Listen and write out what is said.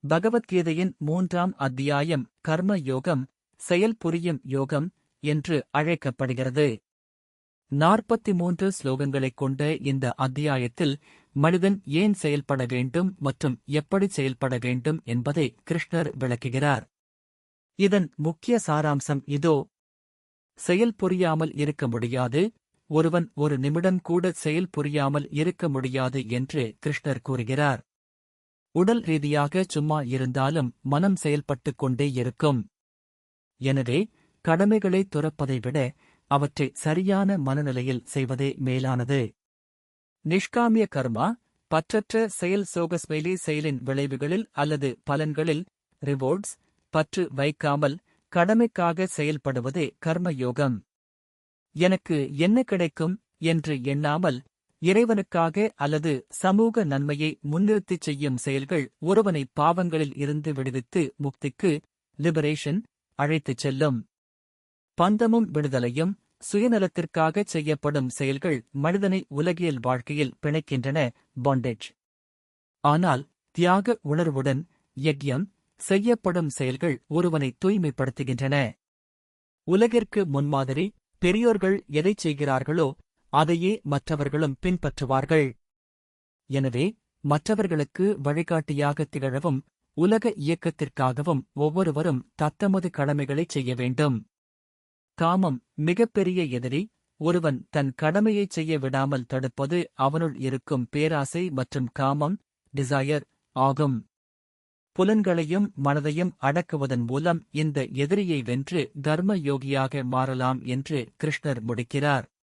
பகவத்கீதையின் 3ஆம் அத்தியாயம் கர்ம யோகம், செயல் புரியும் யோகம் என்று அழைக்கப்படுகிறது. 43 ஸ்லோகங்களைக் கொண்ட இந்த அத்தியாயத்தில் மனிதன் ஏன் செயல்பட வேண்டும் மற்றும் எப்படி செயல்பட வேண்டும் என்பதை கிருஷ்ணர் விளக்குகிறார். இதன் முக்கிய சாராம்சம் இதோ. செயல் புரியாமல் இருக்க முடியாது, ஒருவன் ஒரு நிமிடம் கூட செயல் புரியாமல் இருக்க முடியாது என்று கிருஷ்ணர் கூறுகிறார். உடல் ரீதியாக சும்மா இருந்தாலும் மனம் செயல்பட்டுக் கொண்டே இருக்கும். எனவே கடமைகளை துறப்பதை விட அவற்றை சரியான மனநிலையில் செய்வதே மேலானது. நிஷ்காமிய கர்மா, பற்றற்ற செயல் சோகஸ்மெலி செயலின் விளைவுகளில் அல்லது பலன்களில் ரிவோர்ட்ஸ் பற்று வைக்காமல் கடமைக்காக செயல்படுவதே கர்மயோகம். எனக்கு என்ன கிடைக்கும் என்று எண்ணாமல் இறைவனுக்காக அல்லது சமூக நன்மையை முன்னிறுத்திச் செய்யும் செயல்கள் ஒருவனை பாவங்களில் இருந்து விடுவித்து முக்திக்கு லிபரேஷன் அழைத்துச் செல்லும். பந்தமும் விடுதலையும் சுயநலத்திற்காகச் செய்யப்படும் செயல்கள் மனிதனை உலகியல் வாழ்க்கையில் பிணைக்கின்றன, பாண்டேஜ். ஆனால் தியாக உணர்வுடன் யக்ஞம் செய்யப்படும் செயல்கள் ஒருவனை தூய்மைப்படுத்துகின்றன. உலகிற்கு முன்மாதிரி பெரியோர்கள் எதைச் செய்கிறார்களோ அதையே மற்றவர்களும் பின்பற்றுவார்கள். எனவே மற்றவர்களுக்கு வழிகாட்டியாகத் திகழவும் உலக இயக்கத்திற்காகவும் ஒவ்வொருவரும் தத்தமது கடமைகளைச் செய்ய வேண்டும். காமம் மிகப்பெரிய எதிரி. ஒருவன் தன் கடமையைச் செய்ய விடாமல் தடுப்பது அவனுள் இருக்கும் பேராசை மற்றும் காமம், டிசையர் ஆகும். புலன்களையும் மனதையும் அடக்குவதன் மூலம் இந்த எதிரியை வென்று தர்ம யோகியாக மாறலாம் என்று கிருஷ்ணர் முடிக்கிறார்.